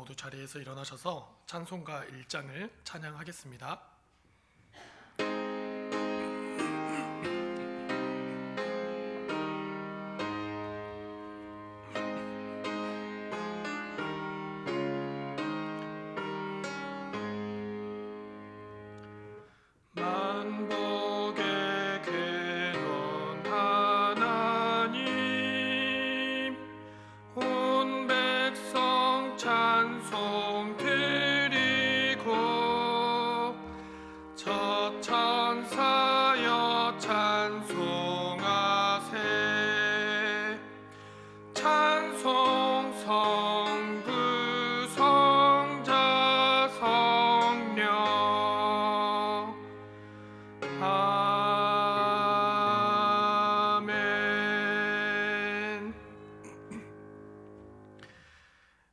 모두 자리에서 일어나셔서 찬송가 1장을 찬양하겠습니다.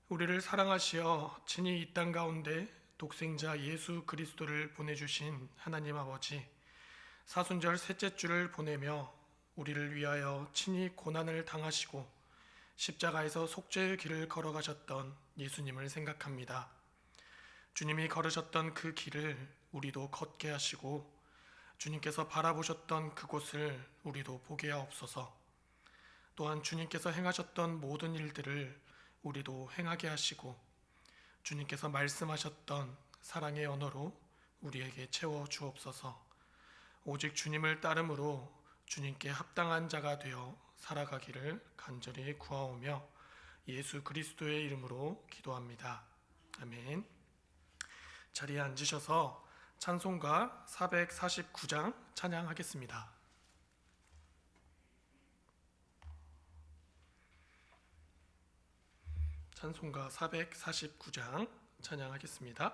우리를 사랑하시어 친히 이 땅 가운데 독생자 예수 그리스도를 보내주신 하나님 아버지, 사순절 셋째 주를 보내며 우리를 위하여 친히 고난을 당하시고 십자가에서 속죄의 길을 걸어가셨던 예수님을 생각합니다. 주님이 걸으셨던 그 길을 우리도 걷게 하시고 주님께서 바라보셨던 그곳을 우리도 보게 하옵소서. 또한 주님께서 행하셨던 모든 일들을 우리도 행하게 하시고 주님께서 말씀하셨던 사랑의 언어로 우리에게 채워 주옵소서. 오직 주님을 따름으로 주님께 합당한 자가 되어 살아가기를 간절히 구하오며 예수 그리스도의 이름으로 기도합니다. 아멘. 자리에 앉으셔서 찬송가 449장 찬양하겠습니다. 찬송가 449장 찬양하겠습니다.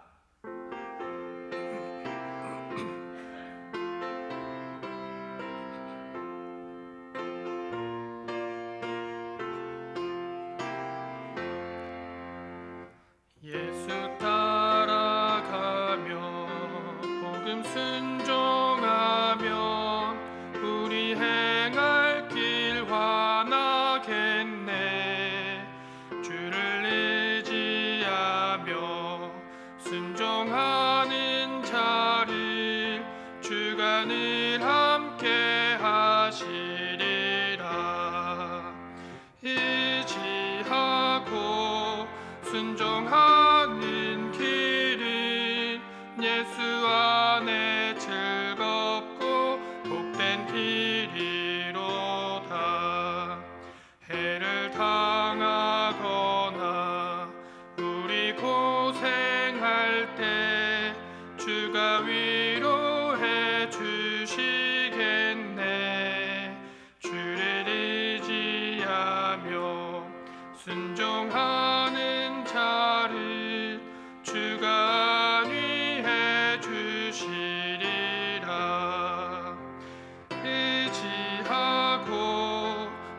예수 따라가며 복음 순종하면 우리 행할 길 환하겠네. 순종하는 자를 주가 늘 함께 하시리라. 의지하고 순종하는 길은 예수 안에 즐겁고 복된 길이로다. 해를 당하거나 우리 고생할 때 주가 위로해 주시겠네. 주를 의지하며 순종하는 자를 주가 안위해 주시리라. 의지하고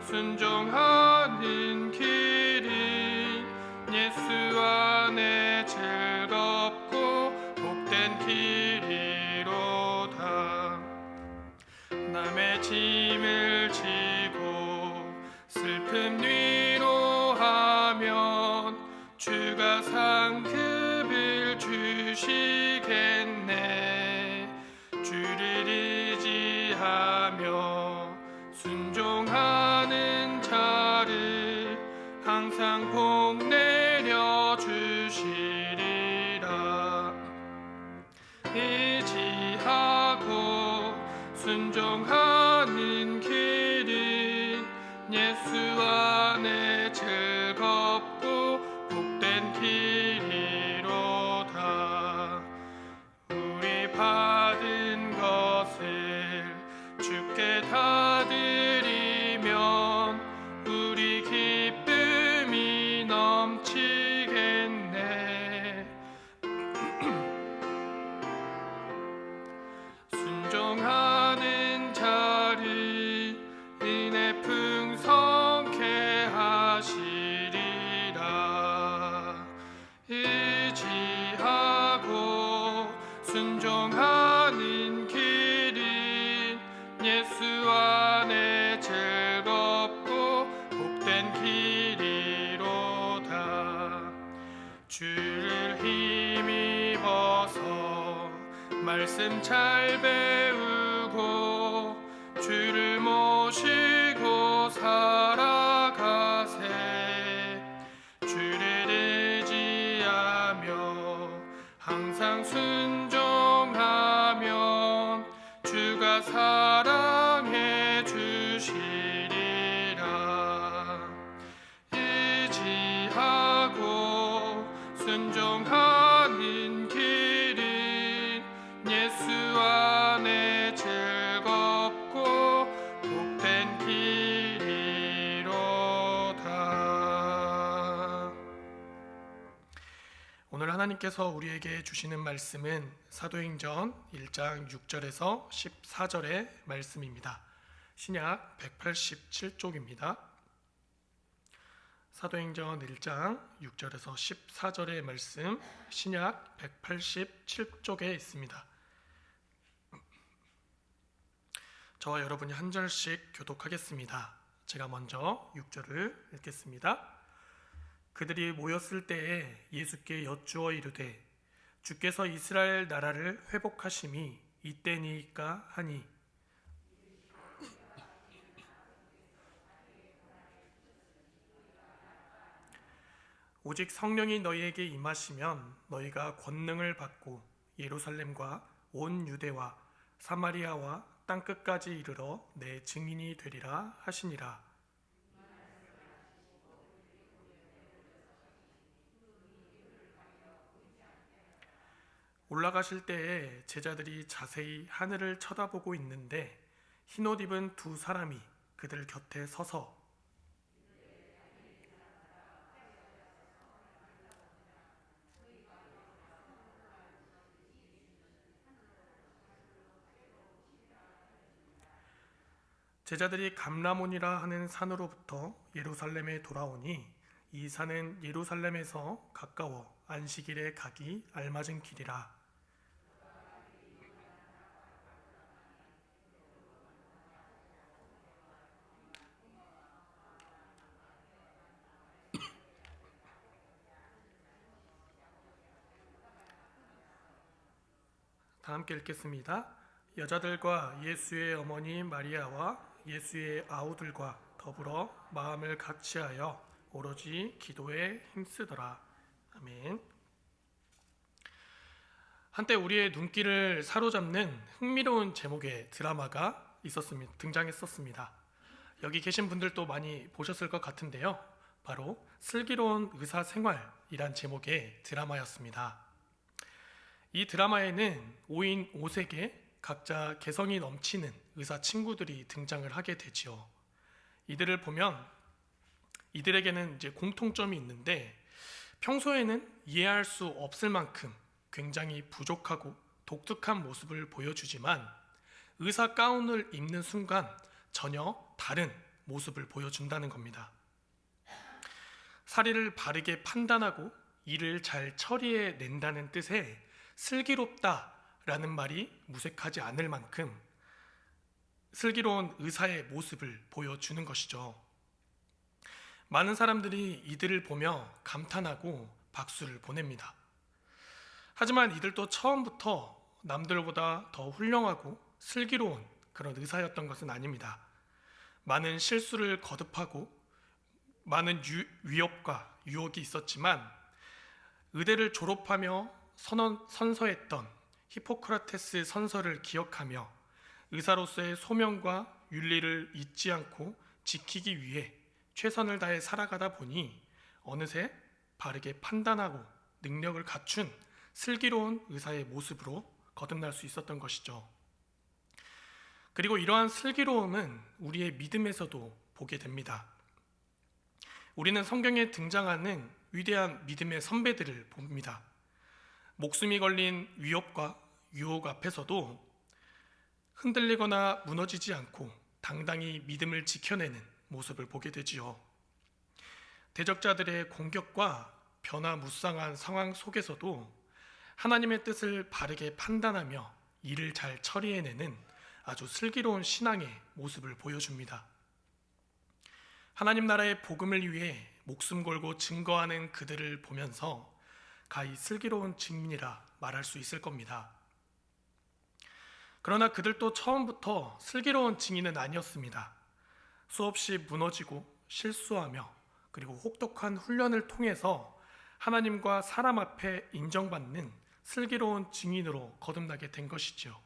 순종하는 길은 예수 안에 즐겁고 복된 길이로다. 남의 짐을 지고 슬픔 위로하면 주가 상급을 주시겠네. 주를 의지하며 순종하는 자를 항상 복 내려 주시리라. 의지하고 순종하는 길은 예수 안에 즐겁고 복된 길이로다. 우리 받은 것을 주께 다 드리면 우리 기쁨이 넘치겠네. 순종하는 자를 은혜 풍성케 하시리라. 의지하고 순종하는 길은 예수 안에 즐겁고 복된 길이로다. 주 주를 힘입어서 말씀 잘 배우고 주를 모시고 살아가세. 주를 의지하며 항상 순종하면 주가 사랑해 주시리라. 의지하고 순종하는 길은 예수 안에 즐겁고 복된 길이로다. 오늘 하나님께서 우리에게 주시는 말씀은 사도행전 1장 6절에서 14절의 말씀입니다. 신약 187쪽입니다. 사도행전 1장 6절에서 14절의 말씀, 신약 187쪽에 있습니다. 저와 여러분이 한 절씩 교독하겠습니다. 제가 먼저 6절을 읽겠습니다. 그들이 모였을 때에 예수께 여쭈어 이르되 주께서 이스라엘 나라를 회복하심이 이때니까 하니 오직 성령이 너희에게 임하시면 너희가 권능을 받고 예루살렘과 온 유대와 사마리아와 땅끝까지 이르러 내 증인이 되리라 하시니라. 올라가실 때에 제자들이 자세히 하늘을 쳐다보고 있는데 흰옷 입은 두 사람이 그들 곁에 서서 제자들이 감람온이라 하는 산으로부터 예루살렘에 돌아오니 이 산은 예루살렘에서 가까워 안식일에 가기 알맞은 길이라. 다 함께 읽겠습니다. 여자들과 예수의 어머니 마리아와 예수의 아우들과 더불어 마음을 같이하여 오로지 기도에 힘쓰더라. 아멘. 한때 우리의 눈길을 사로잡는 흥미로운 제목의 드라마가 등장했었습니다. 여기 계신 분들도 많이 보셨을 것 같은데요. 바로 슬기로운 의사생활이란 제목의 드라마였습니다. 이 드라마에는 5인 5색의 각자 개성이 넘치는 의사 친구들이 등장을 하게 되지요. 이들을 보면 이들에게는 이제 공통점이 있는데 평소에는 이해할 수 없을 만큼 굉장히 부족하고 독특한 모습을 보여주지만 의사 가운을 입는 순간 전혀 다른 모습을 보여준다는 겁니다. 사리를 바르게 판단하고 일을 잘 처리해낸다는 뜻의 슬기롭다라는 말이 무색하지 않을 만큼 슬기로운 의사의 모습을 보여주는 것이죠. 많은 사람들이 이들을 보며 감탄하고 박수를 보냅니다. 하지만 이들도 처음부터 남들보다 더 훌륭하고 슬기로운 그런 의사였던 것은 아닙니다. 많은 실수를 거듭하고 많은 위협과 유혹이 있었지만 의대를 졸업하며 선서했던 히포크라테스 선서를 기억하며 의사로서의 소명과 윤리를 잊지 않고 지키기 위해 최선을 다해 살아가다 보니 어느새 바르게 판단하고 능력을 갖춘 슬기로운 의사의 모습으로 거듭날 수 있었던 것이죠. 그리고 이러한 슬기로움은 우리의 믿음에서도 보게 됩니다. 우리는 성경에 등장하는 위대한 믿음의 선배들을 봅니다. 목숨이 걸린 위협과 유혹 앞에서도 흔들리거나 무너지지 않고 당당히 믿음을 지켜내는 모습을 보게 되지요. 대적자들의 공격과 변화무쌍한 상황 속에서도 하나님의 뜻을 바르게 판단하며 일을 잘 처리해내는 아주 슬기로운 신앙의 모습을 보여줍니다. 하나님 나라의 복음을 위해 목숨 걸고 증거하는 그들을 보면서 가히 슬기로운 증인이라 말할 수 있을 겁니다. 그러나 그들도 처음부터 슬기로운 증인은 아니었습니다. 수없이 무너지고 실수하며 그리고 혹독한 훈련을 통해서 하나님과 사람 앞에 인정받는 슬기로운 증인으로 거듭나게 된 것이지요.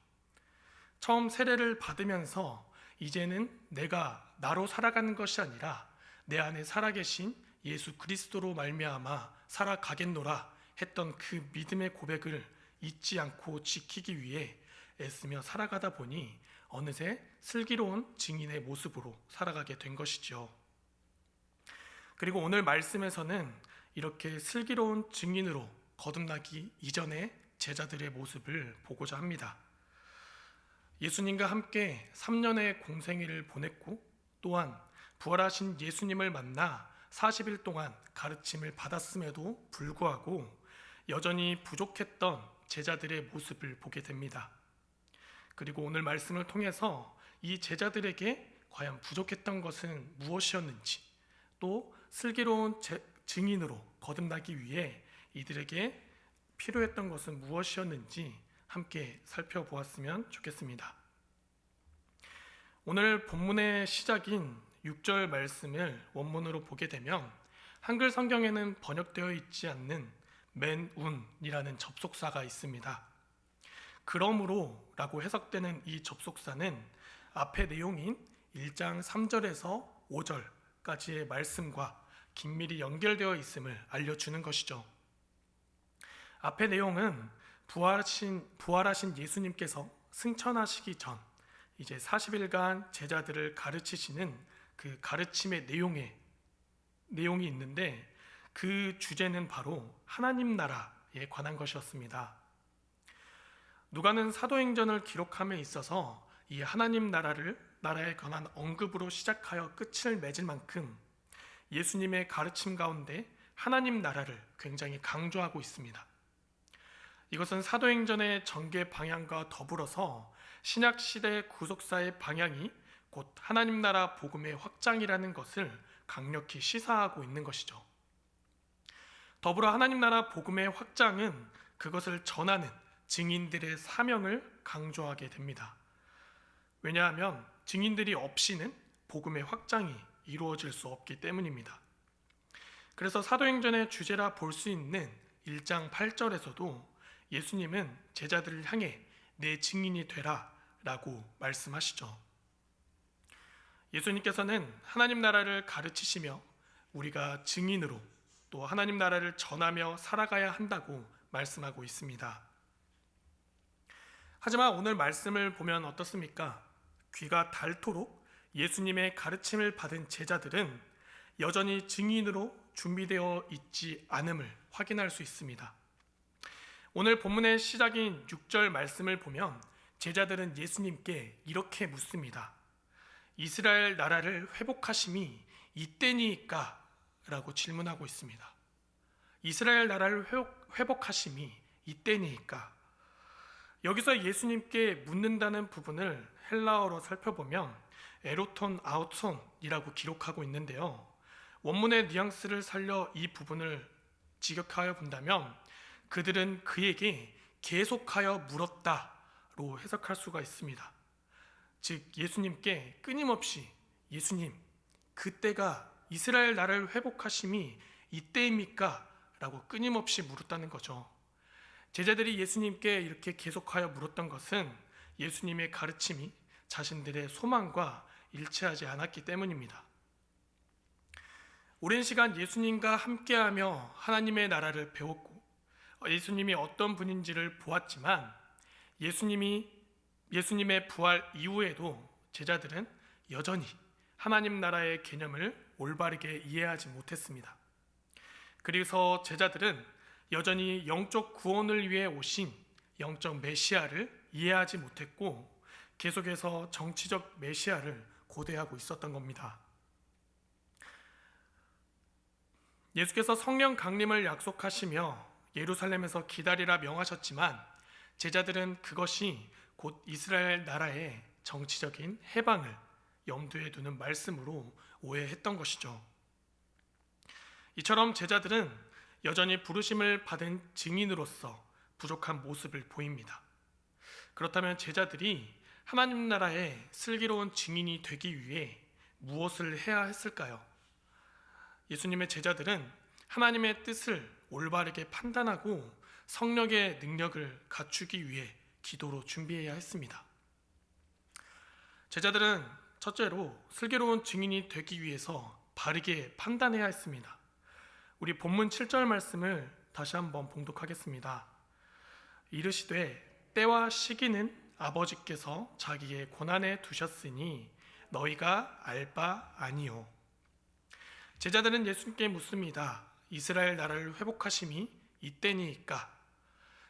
처음 세례를 받으면서 이제는 내가 나로 살아가는 것이 아니라 내 안에 살아계신 예수 그리스도로 말미암아 살아가겠노라 했던 그 믿음의 고백을 잊지 않고 지키기 위해 애쓰며 살아가다 보니 어느새 슬기로운 증인의 모습으로 살아가게 된 것이죠. 그리고 오늘 말씀에서는 이렇게 슬기로운 증인으로 거듭나기 이전의 제자들의 모습을 보고자 합니다. 예수님과 함께 3년의 공생애를 보냈고 또한 부활하신 예수님을 만나 40일 동안 가르침을 받았음에도 불구하고 여전히 부족했던 제자들의 모습을 보게 됩니다. 그리고 오늘 말씀을 통해서 이 제자들에게 과연 부족했던 것은 무엇이었는지, 또 슬기로운 증인으로 거듭나기 위해 이들에게 필요했던 것은 무엇이었는지 함께 살펴보았으면 좋겠습니다. 오늘 본문의 시작인 6절 말씀을 원문으로 보게 되면 한글 성경에는 번역되어 있지 않는 맨운이라는 접속사가 있습니다. 그러므로 라고 해석되는 이 접속사는 앞의 내용인 1장 3절에서 5절까지의 말씀과 긴밀히 연결되어 있음을 알려주는 것이죠. 앞의 내용은 부활하신 예수님께서 승천하시기 전 이제 40일간 제자들을 가르치시는 그 가르침의 내용이 있는데 그 주제는 바로 하나님 나라에 관한 것이었습니다. 누가는 사도행전을 기록함에 있어서 이 하나님 나라에 관한 언급으로 시작하여 끝을 맺을 만큼 예수님의 가르침 가운데 하나님 나라를 굉장히 강조하고 있습니다. 이것은 사도행전의 전개 방향과 더불어서 신약시대 구속사의 방향이 곧 하나님 나라 복음의 확장이라는 것을 강력히 시사하고 있는 것이죠. 더불어 하나님 나라 복음의 확장은 그것을 전하는 증인들의 사명을 강조하게 됩니다. 왜냐하면 증인들이 없이는 복음의 확장이 이루어질 수 없기 때문입니다. 그래서 사도행전의 주제라 볼 수 있는 1장 8절에서도 예수님은 제자들을 향해 내 증인이 되라 라고 말씀하시죠. 예수님께서는 하나님 나라를 가르치시며 우리가 증인으로 또 하나님 나라를 전하며 살아가야 한다고 말씀하고 있습니다. 하지만 오늘 말씀을 보면 어떻습니까? 귀가 닳도록 예수님의 가르침을 받은 제자들은 여전히 증인으로 준비되어 있지 않음을 확인할 수 있습니다. 오늘 본문의 시작인 6절 말씀을 보면 제자들은 예수님께 이렇게 묻습니다. 이스라엘 나라를 회복하심이 이때니까? 라고 질문하고 있습니다. 이스라엘 나라를 회복하심이 이때니까? 여기서 예수님께 묻는다는 부분을 헬라어로 살펴보면 에로톤 아우톤이라고 기록하고 있는데요. 원문의 뉘앙스를 살려 이 부분을 직역하여 본다면 그들은 그에게 계속하여 물었다로 해석할 수가 있습니다. 즉 예수님께 끊임없이 예수님, 그때가 이스라엘 나라를 회복하심이 이때입니까? 라고 끊임없이 물었다는 거죠. 제자들이 예수님께 이렇게 계속하여 물었던 것은 예수님의 가르침이 자신들의 소망과 일치하지 않았기 때문입니다. 오랜 시간 예수님과 함께하며 하나님의 나라를 배웠고 예수님이 어떤 분인지를 보았지만 예수님의 부활 이후에도 제자들은 여전히 하나님 나라의 개념을 올바르게 이해하지 못했습니다. 그래서 제자들은 여전히 영적 구원을 위해 오신 영적 메시아를 이해하지 못했고 계속해서 정치적 메시아를 고대하고 있었던 겁니다. 예수께서 성령 강림을 약속하시며 예루살렘에서 기다리라 명하셨지만 제자들은 그것이 곧 이스라엘 나라의 정치적인 해방을 염두에 두는 말씀으로 오해했던 것이죠. 이처럼 제자들은 여전히 부르심을 받은 증인으로서 부족한 모습을 보입니다. 그렇다면 제자들이 하나님 나라의 슬기로운 증인이 되기 위해 무엇을 해야 했을까요? 예수님의 제자들은 하나님의 뜻을 올바르게 판단하고 성령의 능력을 갖추기 위해 기도로 준비해야 했습니다. 제자들은 첫째로 슬기로운 증인이 되기 위해서 바르게 판단해야 했습니다. 우리 본문 7절 말씀을 다시 한번 봉독하겠습니다. 이르시되 때와 시기는 아버지께서 자기의 권한에 두셨으니 너희가 알 바 아니요. 제자들은 예수님께 묻습니다. 이스라엘 나라를 회복하심이 이때니까?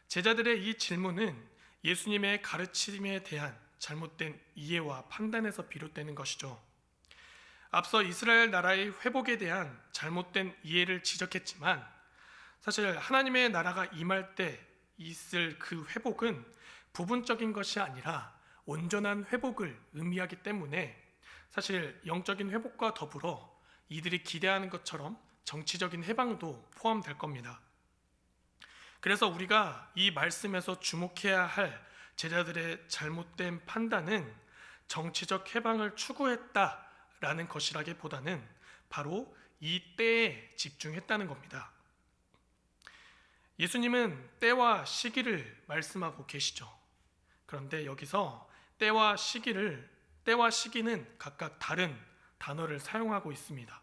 제자들의 이 질문은 예수님의 가르침에 대한 잘못된 이해와 판단에서 비롯되는 것이죠. 앞서 이스라엘 나라의 회복에 대한 잘못된 이해를 지적했지만 사실 하나님의 나라가 임할 때 있을 그 회복은 부분적인 것이 아니라 온전한 회복을 의미하기 때문에 사실 영적인 회복과 더불어 이들이 기대하는 것처럼 정치적인 해방도 포함될 겁니다. 그래서 우리가 이 말씀에서 주목해야 할 제자들의 잘못된 판단은 정치적 해방을 추구했다라는 것이라기보다는 바로 이 때에 집중했다는 겁니다. 예수님은 때와 시기를 말씀하고 계시죠. 그런데 여기서 때와 시기는 각각 다른 단어를 사용하고 있습니다.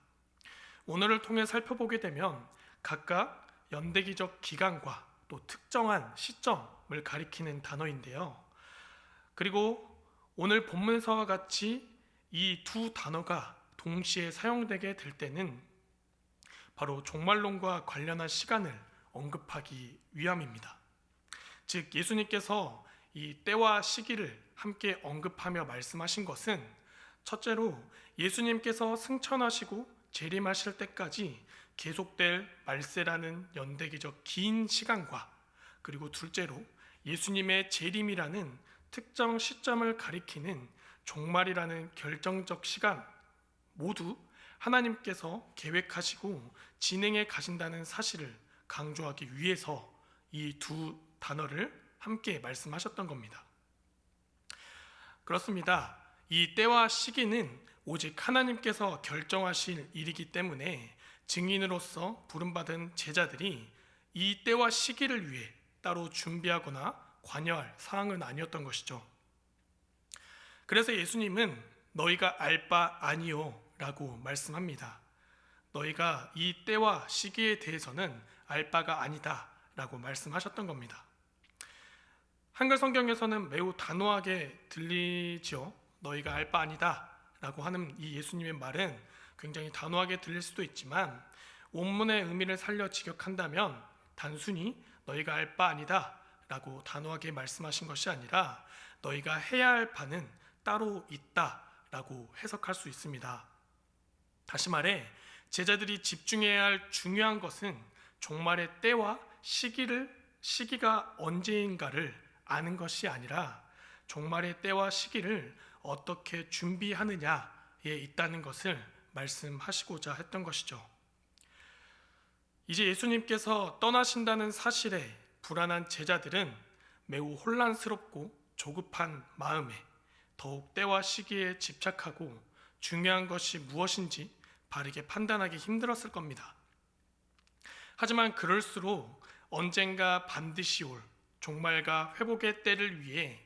오늘을 통해 살펴보게 되면 각각 연대기적 기간과 또 특정한 시점을 가리키는 단어인데요. 그리고 오늘 본문서와 같이 이 두 단어가 동시에 사용되게 될 때는 바로 종말론과 관련한 시간을 언급하기 위함입니다. 즉 예수님께서 이 때와 시기를 함께 언급하며 말씀하신 것은 첫째로 예수님께서 승천하시고 재림하실 때까지 계속될 말세라는 연대기적 긴 시간과 그리고 둘째로 예수님의 재림이라는 특정 시점을 가리키는 종말이라는 결정적 시간 모두 하나님께서 계획하시고 진행해 가신다는 사실을 강조하기 위해서 이 두 단어를 함께 말씀하셨던 겁니다. 그렇습니다. 이 때와 시기는 오직 하나님께서 결정하실 일이기 때문에 증인으로서 부름받은 제자들이 이 때와 시기를 위해 따로 준비하거나 관여할 사항은 아니었던 것이죠. 그래서 예수님은 너희가 알 바 아니요 라고 말씀합니다. 너희가 이 때와 시기에 대해서는 알 바가 아니다 라고 말씀하셨던 겁니다. 한글 성경에서는 매우 단호하게 들리죠. 너희가 알 바 아니다 라고 하는 이 예수님의 말은 굉장히 단호하게 들릴 수도 있지만 원문의 의미를 살려 직역한다면 단순히 너희가 알 바 아니다 라고 단호하게 말씀하신 것이 아니라 너희가 해야 할 바는 따로 있다 라고 해석할 수 있습니다. 다시 말해 제자들이 집중해야 할 중요한 것은 종말의 때와 시기가 언제인가를 아는 것이 아니라 종말의 때와 시기를 어떻게 준비하느냐에 있다는 것을 말씀하시고자 했던 것이죠. 이제 예수님께서 떠나신다는 사실에 불안한 제자들은 매우 혼란스럽고 조급한 마음에 더욱 때와 시기에 집착하고 중요한 것이 무엇인지 바르게 판단하기 힘들었을 겁니다. 하지만 그럴수록 언젠가 반드시 올 종말과 회복의 때를 위해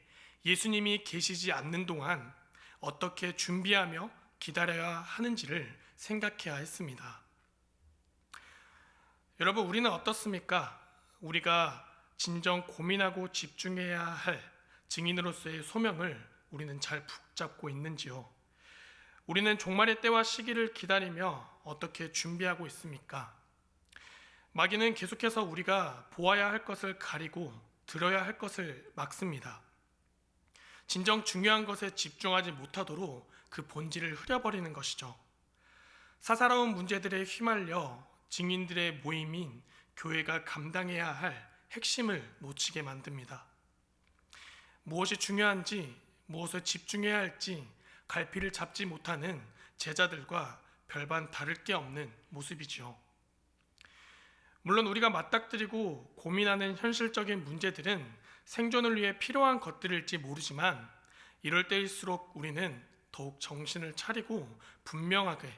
예수님이 계시지 않는 동안 어떻게 준비하며 기다려야 하는지를 생각해야 했습니다. 여러분, 우리는 어떻습니까? 우리가 진정 고민하고 집중해야 할 증인으로서의 소명을 우리는 잘 붙잡고 있는지요? 우리는 종말의 때와 시기를 기다리며 어떻게 준비하고 있습니까? 마귀는 계속해서 우리가 보아야 할 것을 가리고 들어야 할 것을 막습니다. 진정 중요한 것에 집중하지 못하도록 그 본질을 흐려버리는 것이죠. 사사로운 문제들에 휘말려 증인들의 모임인 교회가 감당해야 할 핵심을 놓치게 만듭니다. 무엇이 중요한지, 무엇에 집중해야 할지 갈피를 잡지 못하는 제자들과 별반 다를 게 없는 모습이죠. 물론 우리가 맞닥뜨리고 고민하는 현실적인 문제들은 생존을 위해 필요한 것들일지 모르지만 이럴 때일수록 우리는 더욱 정신을 차리고 분명하게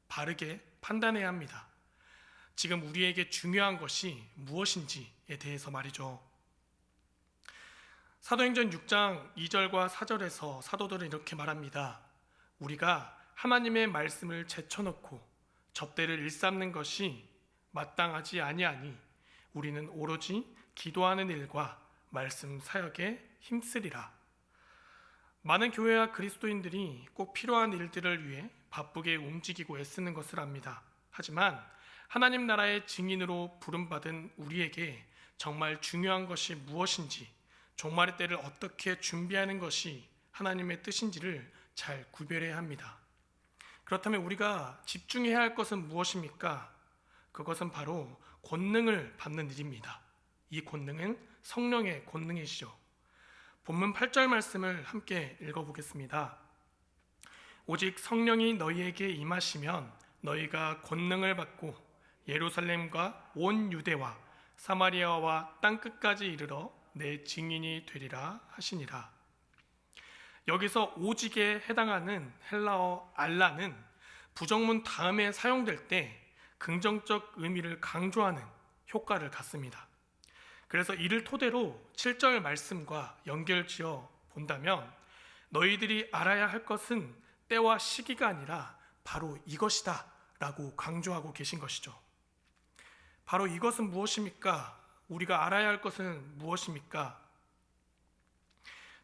바르게 판단해야 합니다. 지금 우리에게 중요한 것이 무엇인지에 대해서 말이죠. 사도행전 6장 2절과 4절에서 사도들은 이렇게 말합니다. 우리가 하나님의 말씀을 제쳐놓고 접대를 일삼는 것이 마땅하지 아니하니 우리는 오로지 기도하는 일과 말씀 사역에 힘쓰리라. 많은 교회와 그리스도인들이 꼭 필요한 일들을 위해 바쁘게 움직이고 애쓰는 것을 압니다. 하지만 하나님 나라의 증인으로 부름받은 우리에게 정말 중요한 것이 무엇인지, 종말의 때를 어떻게 준비하는 것이 하나님의 뜻인지를 잘 구별해야 합니다. 그렇다면 우리가 집중해야 할 것은 무엇입니까? 그것은 바로 권능을 받는 일입니다. 이 권능은 성령의 권능이시죠. 본문 8절 말씀을 함께 읽어보겠습니다. 오직 성령이 너희에게 임하시면 너희가 권능을 받고 예루살렘과 온 유대와 사마리아와 땅끝까지 이르러 내 증인이 되리라 하시니라. 여기서 오직에 해당하는 헬라어 알라는 부정문 다음에 사용될 때 긍정적 의미를 강조하는 효과를 갖습니다. 그래서 이를 토대로 7절 말씀과 연결지어 본다면 너희들이 알아야 할 것은 때와 시기가 아니라 바로 이것이다 라고 강조하고 계신 것이죠. 바로 이것은 무엇입니까? 우리가 알아야 할 것은 무엇입니까?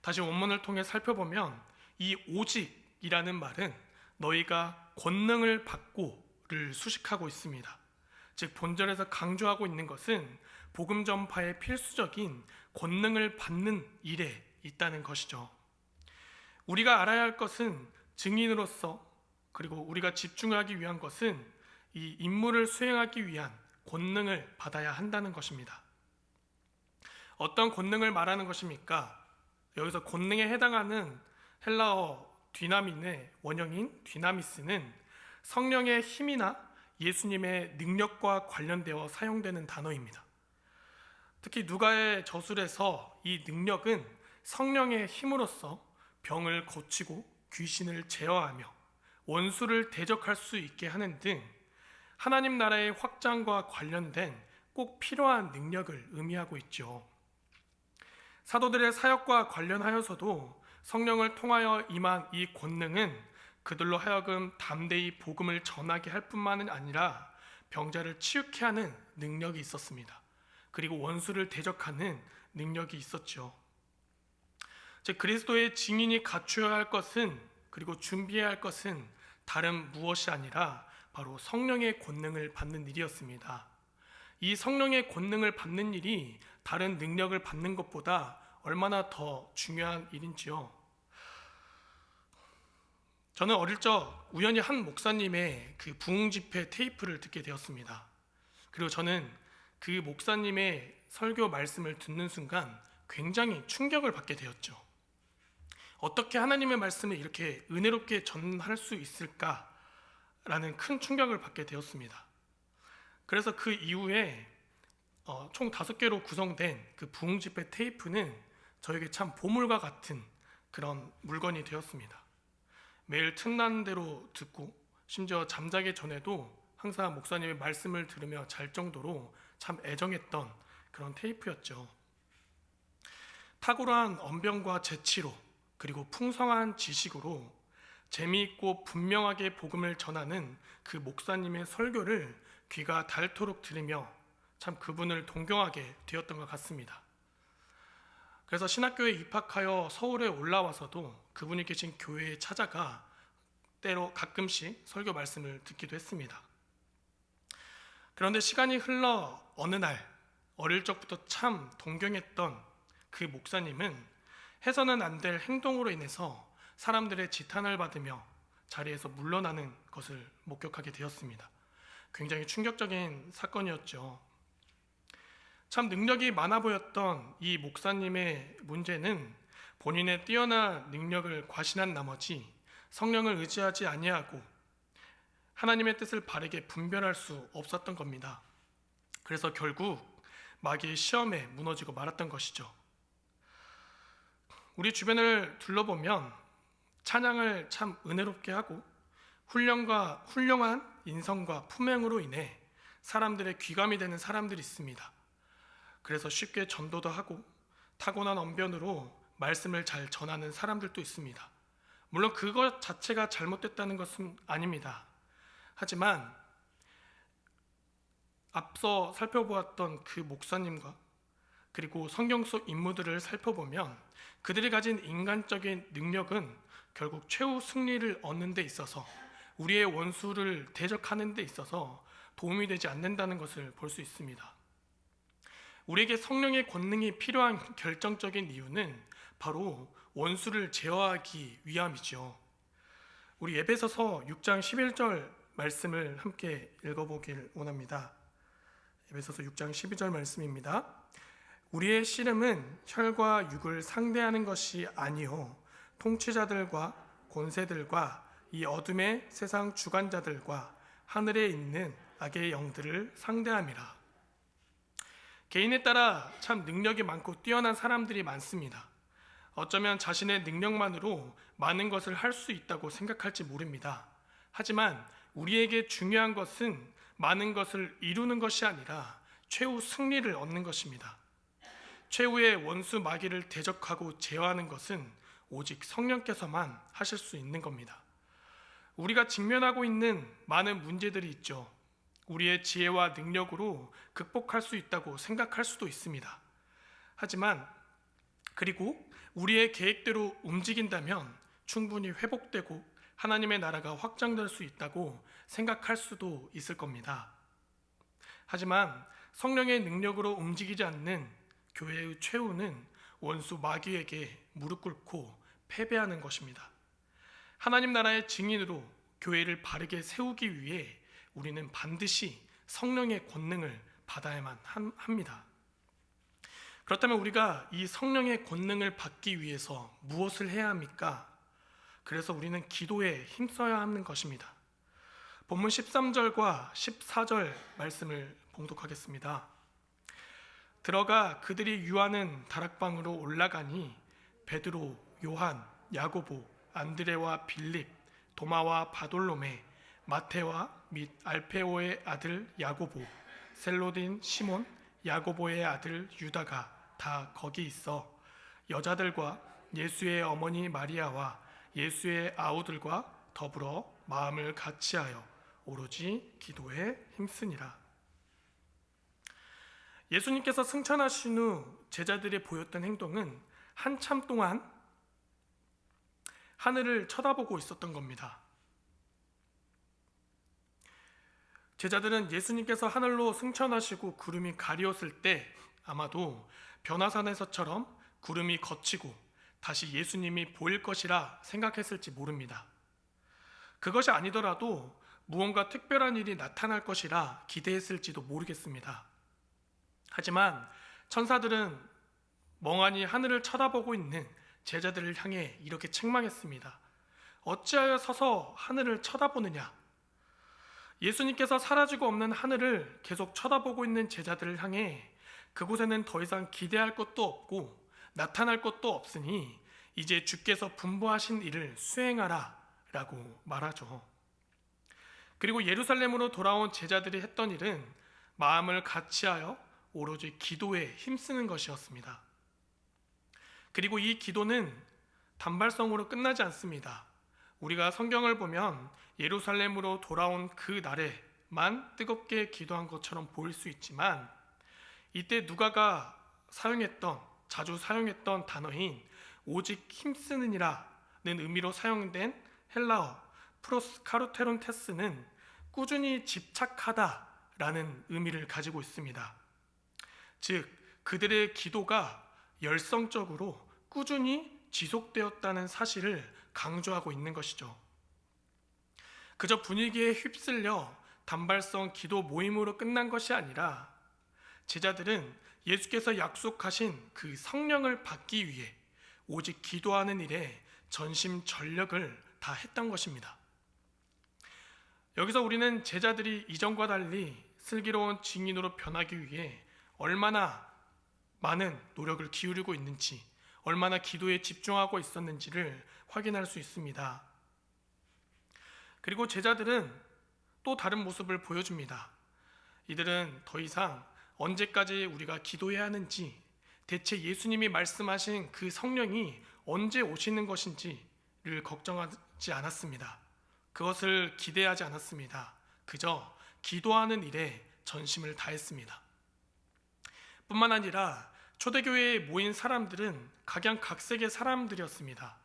다시 원문을 통해 살펴보면 이 오직이라는 말은 너희가 권능을 받고를 수식하고 있습니다. 즉 본절에서 강조하고 있는 것은 복음 전파의 필수적인 권능을 받는 일에 있다는 것이죠. 우리가 알아야 할 것은 증인으로서, 그리고 우리가 집중하기 위한 것은 이 임무를 수행하기 위한 권능을 받아야 한다는 것입니다. 어떤 권능을 말하는 것입니까? 여기서 권능에 해당하는 헬라어 디나민의 원형인 디나미스는 성령의 힘이나 예수님의 능력과 관련되어 사용되는 단어입니다. 특히 누가의 저술에서 이 능력은 성령의 힘으로써 병을 고치고 귀신을 제어하며 원수를 대적할 수 있게 하는 등 하나님 나라의 확장과 관련된 꼭 필요한 능력을 의미하고 있죠. 사도들의 사역과 관련하여서도 성령을 통하여 임한 이 권능은 그들로 하여금 담대히 복음을 전하게 할 뿐만은 아니라 병자를 치유케 하는 능력이 있었습니다. 그리고 원수를 대적하는 능력이 있었죠. 즉 그리스도의 증인이 갖추어야 할 것은, 그리고 준비해야 할 것은 다른 무엇이 아니라 바로 성령의 권능을 받는 일이었습니다. 이 성령의 권능을 받는 일이 다른 능력을 받는 것보다 얼마나 더 중요한 일인지요. 저는 어릴 적 우연히 한 목사님의 그 부흥 집회 테이프를 듣게 되었습니다. 그리고 저는 그 목사님의 설교 말씀을 듣는 순간 굉장히 충격을 받게 되었죠. 어떻게 하나님의 말씀을 이렇게 은혜롭게 전할 수 있을까라는 큰 충격을 받게 되었습니다. 그래서 그 이후에 총 5개로 구성된 그 부흥 집회 테이프는 저에게 참 보물과 같은 그런 물건이 되었습니다. 매일 틈나는 대로 듣고 심지어 잠자기 전에도 항상 목사님의 말씀을 들으며 잘 정도로 참 애정했던 그런 테이프였죠. 탁월한 언변과 재치로, 그리고 풍성한 지식으로 재미있고 분명하게 복음을 전하는 그 목사님의 설교를 귀가 닳도록 들으며 참 그분을 동경하게 되었던 것 같습니다. 그래서 신학교에 입학하여 서울에 올라와서도 그분이 계신 교회에 찾아가 때로 가끔씩 설교 말씀을 듣기도 했습니다. 그런데 시간이 흘러 어느 날 어릴 적부터 참 동경했던 그 목사님은 해서는 안 될 행동으로 인해서 사람들의 지탄을 받으며 자리에서 물러나는 것을 목격하게 되었습니다. 굉장히 충격적인 사건이었죠. 참 능력이 많아 보였던 이 목사님의 문제는 본인의 뛰어난 능력을 과신한 나머지 성령을 의지하지 아니하고 하나님의 뜻을 바르게 분별할 수 없었던 겁니다. 그래서 결국 마귀의 시험에 무너지고 말았던 것이죠. 우리 주변을 둘러보면 찬양을 참 은혜롭게 하고 훌륭한 인성과 품행으로 인해 사람들의 귀감이 되는 사람들이 있습니다. 그래서 쉽게 전도도 하고 타고난 언변으로 말씀을 잘 전하는 사람들도 있습니다. 물론 그것 자체가 잘못됐다는 것은 아닙니다. 하지만 앞서 살펴보았던 그 목사님과 그리고 성경 속 인물들을 살펴보면 그들이 가진 인간적인 능력은 결국 최후 승리를 얻는 데 있어서 우리의 원수를 대적하는 데 있어서 도움이 되지 않는다는 것을 볼 수 있습니다. 우리에게 성령의 권능이 필요한 결정적인 이유는 바로 원수를 제어하기 위함이죠. 우리 에베소서 6장 11절 말씀을 함께 읽어보길 원합니다. 에베소서 6장 12절 말씀입니다. 우리의 씨름은 혈과 육을 상대하는 것이 아니요 통치자들과 권세들과 이 어둠의 세상 주관자들과 하늘에 있는 악의 영들을 상대함이라. 개인에 따라 참 능력이 많고 뛰어난 사람들이 많습니다. 어쩌면 자신의 능력만으로 많은 것을 할 수 있다고 생각할지 모릅니다. 하지만 우리에게 중요한 것은 많은 것을 이루는 것이 아니라 최후 승리를 얻는 것입니다. 최후의 원수 마귀를 대적하고 제어하는 것은 오직 성령께서만 하실 수 있는 겁니다. 우리가 직면하고 있는 많은 문제들이 있죠. 우리의 지혜와 능력으로 극복할 수 있다고 생각할 수도 있습니다. 하지만 그리고 우리의 계획대로 움직인다면 충분히 회복되고 하나님의 나라가 확장될 수 있다고 생각할 수도 있을 겁니다. 하지만 성령의 능력으로 움직이지 않는 교회의 최후는 원수 마귀에게 무릎 꿇고 패배하는 것입니다. 하나님 나라의 증인으로 교회를 바르게 세우기 위해 우리는 반드시 성령의 권능을 받아야만 합니다. 그렇다면 우리가 이 성령의 권능을 받기 위해서 무엇을 해야 합니까? 그래서 우리는 기도에 힘써야 하는 것입니다. 본문 13절과 14절 말씀을 봉독하겠습니다. 들어가 그들이 유하는 다락방으로 올라가니 베드로, 요한, 야고보, 안드레와 빌립, 도마와 바돌로메, 마테와 및 알페오의 아들 야고보, 셀로딘 시몬, 야고보의 아들 유다가 다 거기 있어 여자들과 예수의 어머니 마리아와 예수의 아우들과 더불어 마음을 같이하여 오로지 기도에 힘쓰니라. 예수님께서 승천하신 후 제자들이 보였던 행동은 한참 동안 하늘을 쳐다보고 있었던 겁니다. 제자들은 예수님께서 하늘로 승천하시고 구름이 가리웠을 때 아마도 변화산에서처럼 구름이 걷히고 다시 예수님이 보일 것이라 생각했을지 모릅니다. 그것이 아니더라도 무언가 특별한 일이 나타날 것이라 기대했을지도 모르겠습니다. 하지만 천사들은 멍하니 하늘을 쳐다보고 있는 제자들을 향해 이렇게 책망했습니다. 어찌하여 서서 하늘을 쳐다보느냐? 예수님께서 사라지고 없는 하늘을 계속 쳐다보고 있는 제자들을 향해 그곳에는 더 이상 기대할 것도 없고 나타날 것도 없으니 이제 주께서 분부하신 일을 수행하라 라고 말하죠. 그리고 예루살렘으로 돌아온 제자들이 했던 일은 마음을 같이하여 오로지 기도에 힘쓰는 것이었습니다. 그리고 이 기도는 단발성으로 끝나지 않습니다. 우리가 성경을 보면 예루살렘으로 돌아온 그 날에만 뜨겁게 기도한 것처럼 보일 수 있지만 이때 누가가 자주 사용했던 단어인 오직 힘쓰느니라는 의미로 사용된 헬라어 프로스카루테론테스는 꾸준히 집착하다라는 의미를 가지고 있습니다. 즉 그들의 기도가 열성적으로 꾸준히 지속되었다는 사실을 강조하고 있는 것이죠. 그저 분위기에 휩쓸려 단발성 기도 모임으로 끝난 것이 아니라 제자들은 예수께서 약속하신 그 성령을 받기 위해 오직 기도하는 일에 전심전력을 다 했던 것입니다. 여기서 우리는 제자들이 이전과 달리 슬기로운 증인으로 변하기 위해 얼마나 많은 노력을 기울이고 있는지, 얼마나 기도에 집중하고 있었는지를 확인할 수 있습니다. 그리고 제자들은 또 다른 모습을 보여줍니다. 이들은 더 이상 언제까지 우리가 기도해야 하는지, 대체 예수님이 말씀하신 그 성령이 언제 오시는 것인지를 걱정하지 않았습니다. 그것을 기대하지 않았습니다. 그저 기도하는 일에 전심을 다했습니다. 뿐만 아니라 초대교회에 모인 사람들은 각양각색의 사람들이었습니다.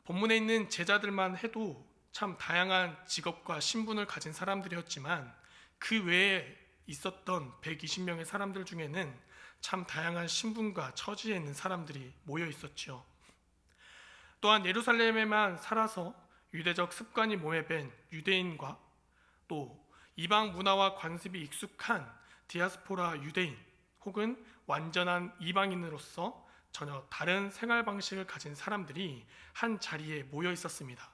본문에 있는 제자들만 해도 참 다양한 직업과 신분을 가진 사람들이었지만 그 외에 있었던 120명의 사람들 중에는 참 다양한 신분과 처지에 있는 사람들이 모여 있었죠. 또한 예루살렘에만 살아서 유대적 습관이 몸에 밴 유대인과 또 이방 문화와 관습이 익숙한 디아스포라 유대인 혹은 완전한 이방인으로서 전혀 다른 생활 방식을 가진 사람들이 한 자리에 모여 있었습니다.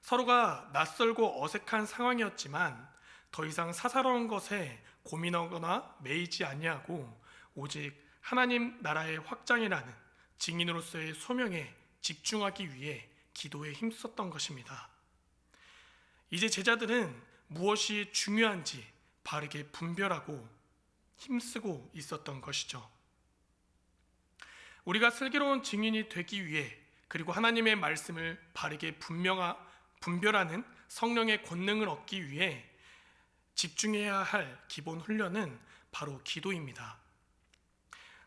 서로가 낯설고 어색한 상황이었지만 더 이상 사사로운 것에 고민하거나 매이지 아니하고 오직 하나님 나라의 확장이라는 증인으로서의 소명에 집중하기 위해 기도에 힘썼던 것입니다. 이제 제자들은 무엇이 중요한지 바르게 분별하고 힘쓰고 있었던 것이죠. 우리가 슬기로운 증인이 되기 위해 그리고 하나님의 말씀을 바르게 분별하는 성령의 권능을 얻기 위해 집중해야 할 기본 훈련은 바로 기도입니다.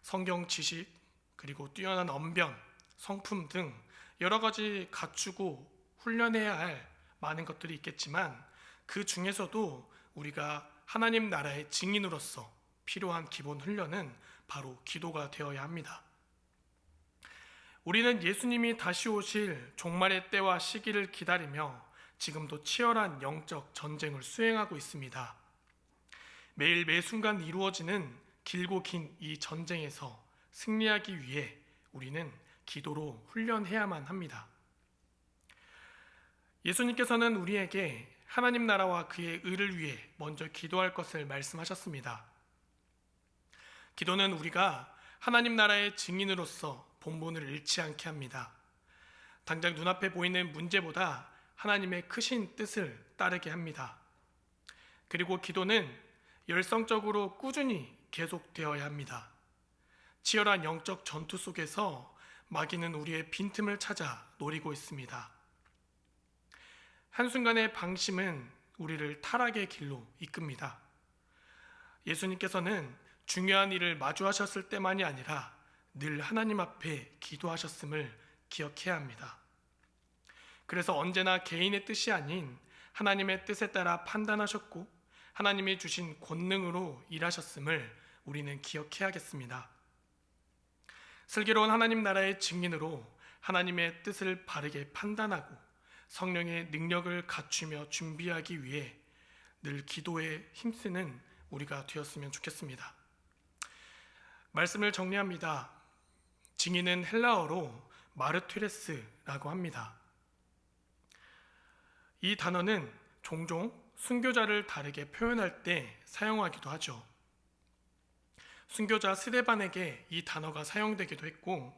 성경 지식, 그리고 뛰어난 언변, 성품 등 여러 가지 갖추고 훈련해야 할 많은 것들이 있겠지만 그 중에서도 우리가 하나님 나라의 증인으로서 필요한 기본 훈련은 바로 기도가 되어야 합니다. 우리는 예수님이 다시 오실 종말의 때와 시기를 기다리며 지금도 치열한 영적 전쟁을 수행하고 있습니다. 매일 매 순간 이루어지는 길고 긴 이 전쟁에서 승리하기 위해 우리는 기도로 훈련해야만 합니다. 예수님께서는 우리에게 하나님 나라와 그의 의를 위해 먼저 기도할 것을 말씀하셨습니다. 기도는 우리가 하나님 나라의 증인으로서 본분을 잃지 않게 합니다. 당장 눈앞에 보이는 문제보다 하나님의 크신 뜻을 따르게 합니다. 그리고 기도는 열성적으로 꾸준히 계속되어야 합니다. 치열한 영적 전투 속에서 마귀는 우리의 빈틈을 찾아 노리고 있습니다. 한순간의 방심은 우리를 타락의 길로 이끕니다. 예수님께서는 중요한 일을 마주하셨을 때만이 아니라 늘 하나님 앞에 기도하셨음을 기억해야 합니다. 그래서 언제나 개인의 뜻이 아닌 하나님의 뜻에 따라 판단하셨고 하나님이 주신 권능으로 일하셨음을 우리는 기억해야겠습니다. 슬기로운 하나님 나라의 증인으로 하나님의 뜻을 바르게 판단하고 성령의 능력을 갖추며 준비하기 위해 늘 기도에 힘쓰는 우리가 되었으면 좋겠습니다. 말씀을 정리합니다. 증인은 헬라어로 마르투레스라고 합니다. 이 단어는 종종 순교자를 다르게 표현할 때 사용하기도 하죠. 순교자 스데반에게 이 단어가 사용되기도 했고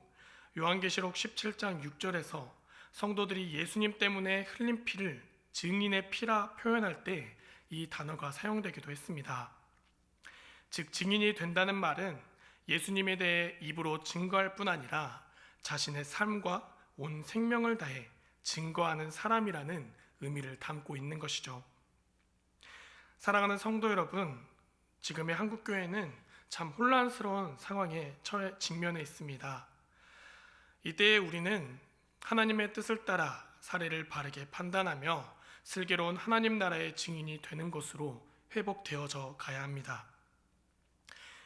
요한계시록 17장 6절에서 성도들이 예수님 때문에 흘린 피를 증인의 피라 표현할 때 이 단어가 사용되기도 했습니다. 즉 증인이 된다는 말은 예수님에 대해 입으로 증거할 뿐 아니라 자신의 삶과 온 생명을 다해 증거하는 사람이라는 의미를 담고 있는 것이죠. 사랑하는 성도 여러분, 지금의 한국교회는 참 혼란스러운 상황에 직면해 있습니다. 이때에 우리는 하나님의 뜻을 따라 사례를 바르게 판단하며 슬기로운 하나님 나라의 증인이 되는 것으로 회복되어져 가야 합니다.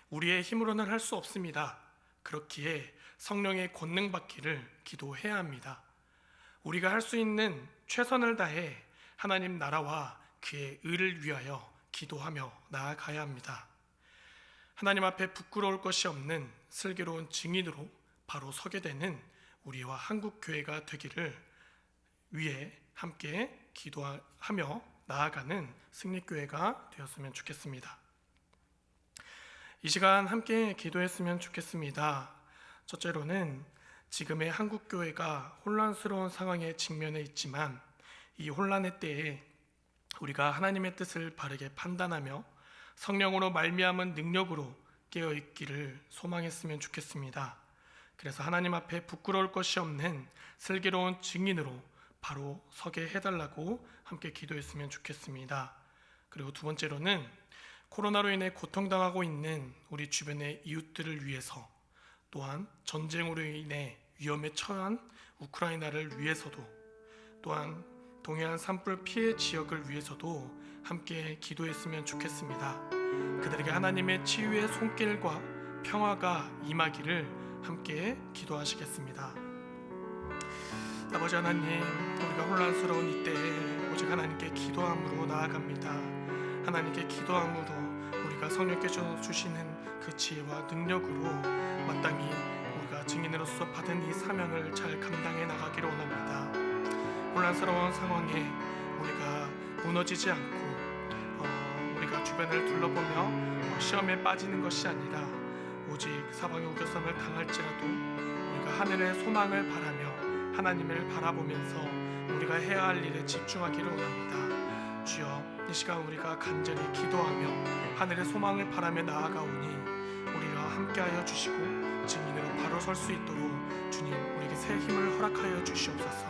우리의 힘으로는 할 수 없습니다. 그렇기에 성령의 권능 받기를 기도해야 합니다. 우리가 할 수 있는 최선을 다해 하나님 나라와 그의 의를 위하여 기도하며 나아가야 합니다. 하나님 앞에 부끄러울 것이 없는 슬기로운 증인으로 바로 서게 되는 우리와 한국교회가 되기를 위해 함께 기도하며 나아가는 승리교회가 되었으면 좋겠습니다. 이 시간 함께 기도했으면 좋겠습니다. 첫째로는 지금의 한국교회가 혼란스러운 상황에 직면해 있지만 이 혼란의 때에 우리가 하나님의 뜻을 바르게 판단하며 성령으로 말미암은 능력으로 깨어있기를 소망했으면 좋겠습니다. 그래서 하나님 앞에 부끄러울 것이 없는 슬기로운 증인으로 바로 서게 해달라고 함께 기도했으면 좋겠습니다. 그리고 두 번째로는 코로나로 인해 고통당하고 있는 우리 주변의 이웃들을 위해서, 또한 전쟁으로 인해 위험에 처한 우크라이나를 위해서도, 또한 동해안 산불 피해 지역을 위해서도 함께 기도했으면 좋겠습니다. 그들에게 하나님의 치유의 손길과 평화가 임하기를 함께 기도하시겠습니다. 아버지 하나님, 우리가 혼란스러운 이때에 오직 하나님께 기도함으로 나아갑니다. 하나님께 기도함으로 우리가 성령께서 주시는 그 지혜와 능력으로 마땅히 우리가 증인으로서 받은 이 사명을 잘 감당해 나가기를 원합니다. 혼란스러운 상황에 우리가 무너지지 않고 우리가 주변을 둘러보며 시험에 빠지는 것이 아니라 오직 사방의 우겨섬을 당할지라도 우리가 하늘의 소망을 바라며 하나님을 바라보면서 우리가 해야 할 일에 집중하기를 원합니다. 주여, 이 시간 우리가 간절히 기도하며 하늘의 소망을 바라며 나아가오니 우리와 함께하여 주시고 증인으로 바로 설 수 있도록 주님, 우리에게 새 힘을 허락하여 주시옵소서.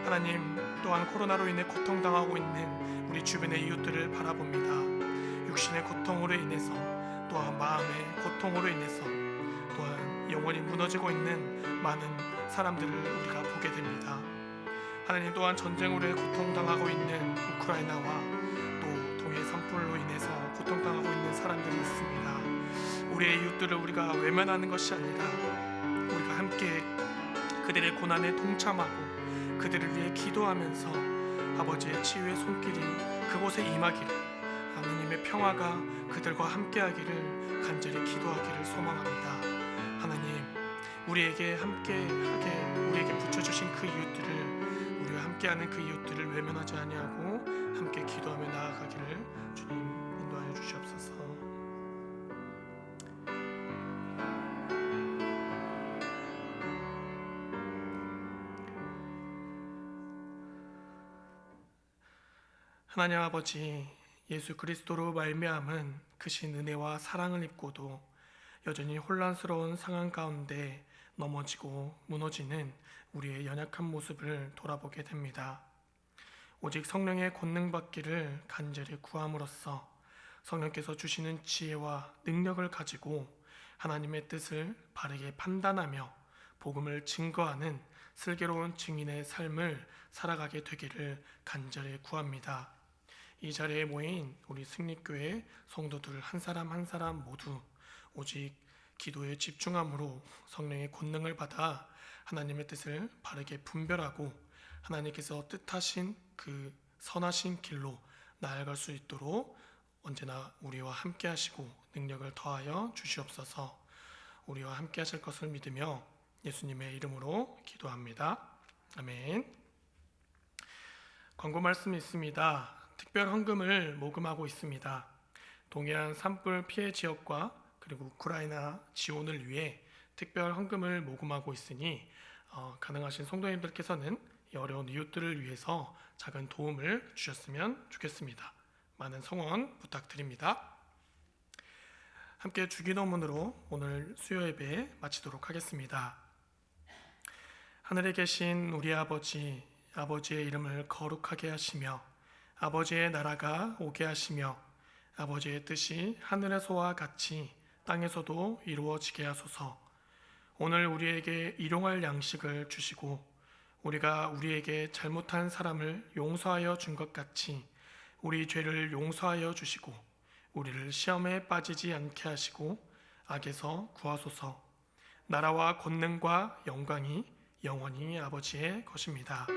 하나님, 또한 코로나로 인해 고통당하고 있는 우리 주변의 이웃들을 바라봅니다. 육신의 고통으로 인해서, 또한 마음의 고통으로 인해서, 또한 영혼이 무너지고 있는 많은 사람들을 우리가 보게 됩니다. 하나님, 또한 전쟁으로 고통당하고 있는 우크라이나와 또 동해 산불로 인해서 고통당하고 있는 사람들이 있습니다. 우리의 이웃들을 우리가 외면하는 것이 아니라 우리가 함께 그들의 고난에 동참하고 그들을 위해 기도하면서 아버지의 치유의 손길이 그곳에 임하기를, 하나님의 평화가 그들과 함께하기를 간절히 기도하기를 소망합니다. 하나님, 우리에게 함께하게 우리에게 붙여주신 그 이웃들을, 우리와 함께하는 그 이웃들을 외면하지 아니하고 함께 기도하며 나아가기를 주님 인도하여 주시옵소서. 하나님 아버지, 예수 그리스도로 말미암은 크신 은혜와 사랑을 입고도 여전히 혼란스러운 상황 가운데 넘어지고 무너지는 우리의 연약한 모습을 돌아보게 됩니다. 오직 성령의 권능 받기를 간절히 구함으로써 성령께서 주시는 지혜와 능력을 가지고 하나님의 뜻을 바르게 판단하며 복음을 증거하는 슬기로운 증인의 삶을 살아가게 되기를 간절히 구합니다. 이 자리에 모인 우리 승리교회 성도들 한 사람 한 사람 모두 오직 기도에 집중함으로 성령의 권능을 받아 하나님의 뜻을 바르게 분별하고 하나님께서 뜻하신 그 선하신 길로 나아갈 수 있도록 언제나 우리와 함께 하시고 능력을 더하여 주시옵소서. 우리와 함께 하실 것을 믿으며 예수님의 이름으로 기도합니다. 아멘. 광고 말씀이 있습니다. 특별 헌금을 모금하고 있습니다. 동해안 산불 피해 지역과 그리고 우크라이나 지원을 위해 특별 헌금을 모금하고 있으니 가능하신 성도님들께서는 이 어려운 이웃들을 위해서 작은 도움을 주셨으면 좋겠습니다. 많은 성원 부탁드립니다. 함께 주기도문으로 오늘 수요 예배 마치도록 하겠습니다. 하늘에 계신 우리 아버지, 아버지의 이름을 거룩하게 하시며 아버지의 나라가 오게 하시며 아버지의 뜻이 하늘에서와 같이 땅에서도 이루어지게 하소서. 오늘 우리에게 일용할 양식을 주시고 우리가 우리에게 잘못한 사람을 용서하여 준 것 같이 우리 죄를 용서하여 주시고 우리를 시험에 빠지지 않게 하시고 악에서 구하소서. 나라와 권능과 영광이 영원히 아버지의 것입니다.